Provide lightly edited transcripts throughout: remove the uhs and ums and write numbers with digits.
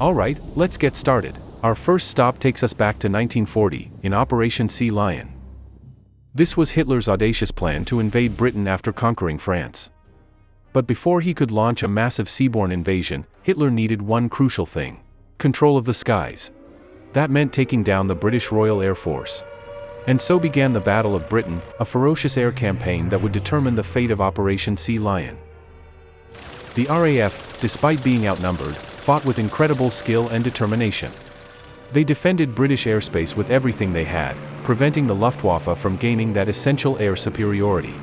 Alright, let's get started. Our first stop takes us back to 1940, in Operation Sea Lion. This was Hitler's audacious plan to invade Britain after conquering France. But before he could launch a massive seaborne invasion, Hitler needed one crucial thing: control of the skies. That meant taking down the British Royal Air Force. And so began the Battle of Britain, a ferocious air campaign that would determine the fate of Operation Sea Lion. The RAF, despite being outnumbered, fought with incredible skill and determination. They defended British airspace with everything they had, preventing the Luftwaffe from gaining that essential air superiority.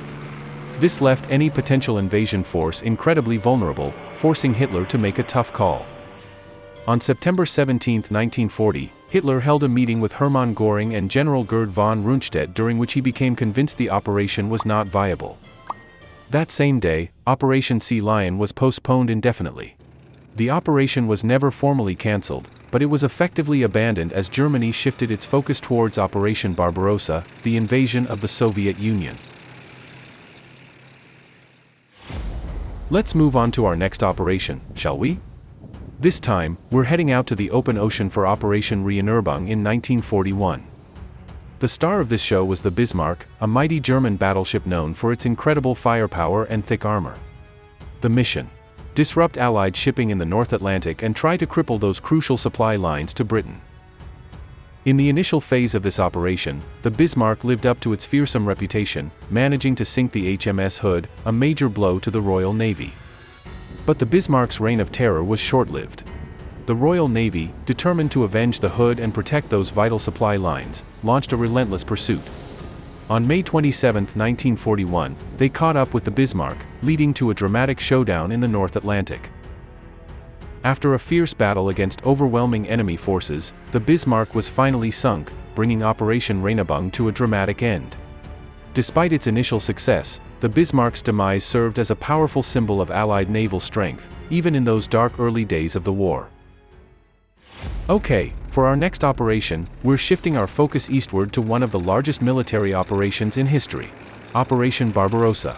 This left any potential invasion force incredibly vulnerable, forcing Hitler to make a tough call. On September 17, 1940, Hitler held a meeting with Hermann Göring and General Gerd von Rundstedt, during which he became convinced the operation was not viable. That same day, Operation Sea Lion was postponed indefinitely. The operation was never formally cancelled, but it was effectively abandoned as Germany shifted its focus towards Operation Barbarossa, the invasion of the Soviet Union. Let's move on to our next operation, shall we? This time, we're heading out to the open ocean for Operation Relentless in 1941. The star of this show was the Bismarck, a mighty German battleship known for its incredible firepower and thick armor. The mission: disrupt Allied shipping in the North Atlantic and try to cripple those crucial supply lines to Britain. In the initial phase of this operation, the Bismarck lived up to its fearsome reputation, managing to sink the HMS Hood, a major blow to the Royal Navy. But the Bismarck's reign of terror was short-lived. The Royal Navy, determined to avenge the Hood and protect those vital supply lines, launched a relentless pursuit. On May 27, 1941, they caught up with the Bismarck, leading to a dramatic showdown in the North Atlantic. After a fierce battle against overwhelming enemy forces, the Bismarck was finally sunk, bringing Operation Relentless to a dramatic end. Despite its initial success, the Bismarck's demise served as a powerful symbol of Allied naval strength, even in those dark early days of the war. Okay, for our next operation, we're shifting our focus eastward to one of the largest military operations in history: Operation Barbarossa.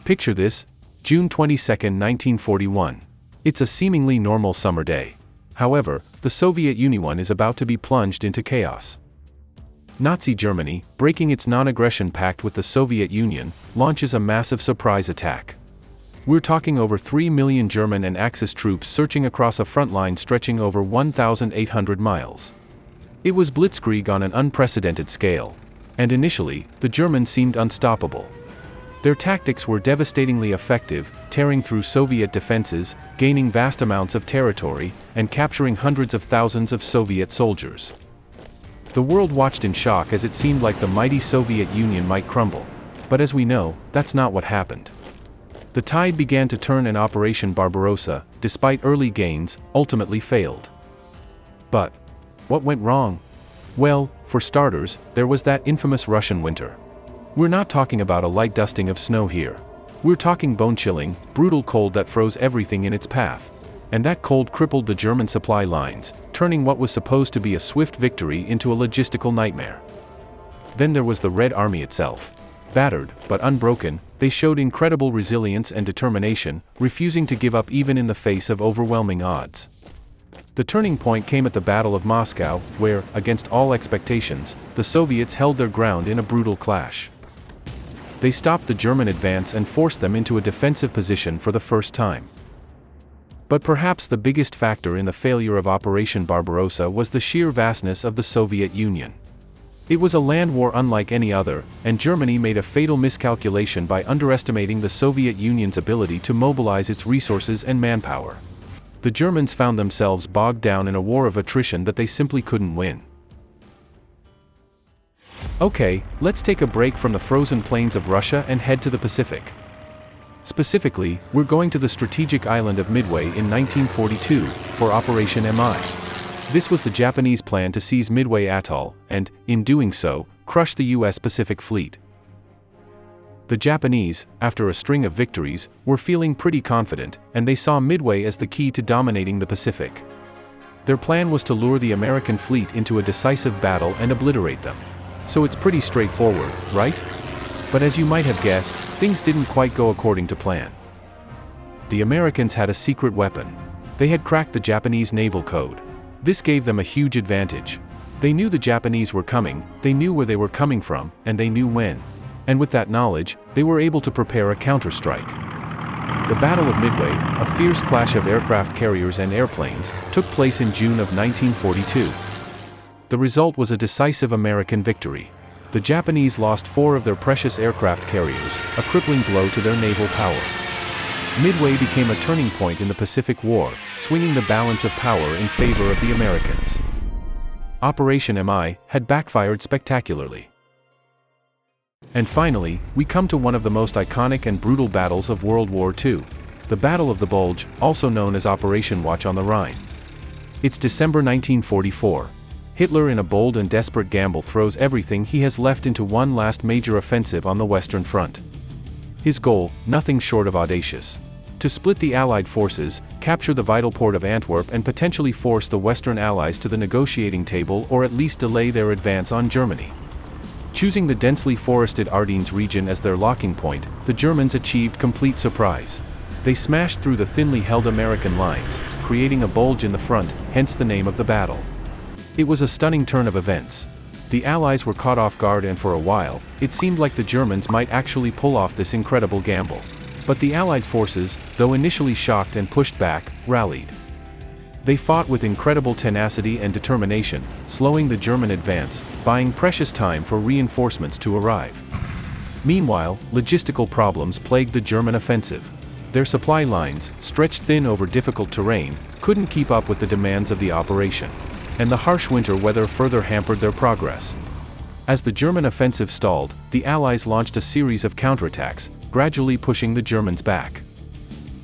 Picture this: June 22, 1941. It's a seemingly normal summer day. However, the Soviet Union is about to be plunged into chaos. Nazi Germany, breaking its non-aggression pact with the Soviet Union, launches a massive surprise attack. We're talking over 3 million German and Axis troops surging across a front line stretching over 1,800 miles. It was blitzkrieg on an unprecedented scale. And initially, the Germans seemed unstoppable. Their tactics were devastatingly effective, tearing through Soviet defenses, gaining vast amounts of territory, and capturing hundreds of thousands of Soviet soldiers. The world watched in shock as it seemed like the mighty Soviet Union might crumble. But as we know, that's not what happened. The tide began to turn, and Operation Barbarossa, despite early gains, ultimately failed. But what went wrong? Well, for starters, there was that infamous Russian winter. We're not talking about a light dusting of snow here. We're talking bone-chilling, brutal cold that froze everything in its path. And that cold crippled the German supply lines, turning what was supposed to be a swift victory into a logistical nightmare. Then there was the Red Army itself. Battered, but unbroken, they showed incredible resilience and determination, refusing to give up even in the face of overwhelming odds. The turning point came at the Battle of Moscow, where, against all expectations, the Soviets held their ground in a brutal clash. They stopped the German advance and forced them into a defensive position for the first time. But perhaps the biggest factor in the failure of Operation Barbarossa was the sheer vastness of the Soviet Union. It was a land war unlike any other, and Germany made a fatal miscalculation by underestimating the Soviet Union's ability to mobilize its resources and manpower. The Germans found themselves bogged down in a war of attrition that they simply couldn't win. Okay, let's take a break from the frozen plains of Russia and head to the Pacific. Specifically, we're going to the strategic island of Midway in 1942, for Operation MI. This was the Japanese plan to seize Midway Atoll, and, in doing so, crush the U.S. Pacific Fleet. The Japanese, after a string of victories, were feeling pretty confident, and they saw Midway as the key to dominating the Pacific. Their plan was to lure the American fleet into a decisive battle and obliterate them. So it's pretty straightforward, right? But as you might have guessed, things didn't quite go according to plan. The Americans had a secret weapon. They had cracked the Japanese naval code. This gave them a huge advantage. They knew the Japanese were coming, they knew where they were coming from, and they knew when. And with that knowledge, they were able to prepare a counterstrike. The Battle of Midway, a fierce clash of aircraft carriers and airplanes, took place in June of 1942. The result was a decisive American victory. The Japanese lost 4 of their precious aircraft carriers, a crippling blow to their naval power. Midway became a turning point in the Pacific War, swinging the balance of power in favor of the Americans. Operation MI had backfired spectacularly. And finally, we come to one of the most iconic and brutal battles of World War II, the Battle of the Bulge, also known as Operation Watch on the Rhine. It's December 1944. Hitler, in a bold and desperate gamble, throws everything he has left into one last major offensive on the Western Front. His goal, nothing short of audacious: to split the Allied forces, capture the vital port of Antwerp, and potentially force the Western Allies to the negotiating table, or at least delay their advance on Germany. Choosing the densely forested Ardennes region as their locking point, the Germans achieved complete surprise. They smashed through the thinly held American lines, creating a bulge in the front, hence the name of the battle. It was a stunning turn of events. The Allies were caught off guard, and for a while, it seemed like the Germans might actually pull off this incredible gamble. But the Allied forces, though initially shocked and pushed back, rallied. They fought with incredible tenacity and determination, slowing the German advance, buying precious time for reinforcements to arrive. Meanwhile, logistical problems plagued the German offensive. Their supply lines, stretched thin over difficult terrain, couldn't keep up with the demands of the operation. And the harsh winter weather further hampered their progress. As the German offensive stalled, the Allies launched a series of counterattacks, gradually pushing the Germans back.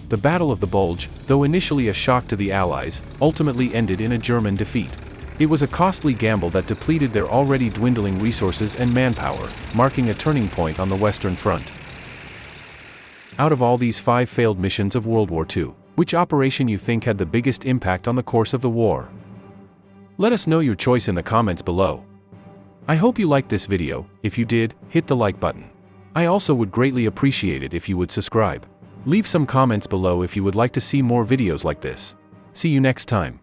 The Battle of the Bulge, though initially a shock to the Allies, ultimately ended in a German defeat. It was a costly gamble that depleted their already dwindling resources and manpower, marking a turning point on the Western Front. Out of all these 5 failed missions of World War II, which operation you think had the biggest impact on the course of the war? Let us know your choice in the comments below. I hope you liked this video. If you did, hit the like button. I also would greatly appreciate it if you would subscribe. Leave some comments below if you would like to see more videos like this. See you next time.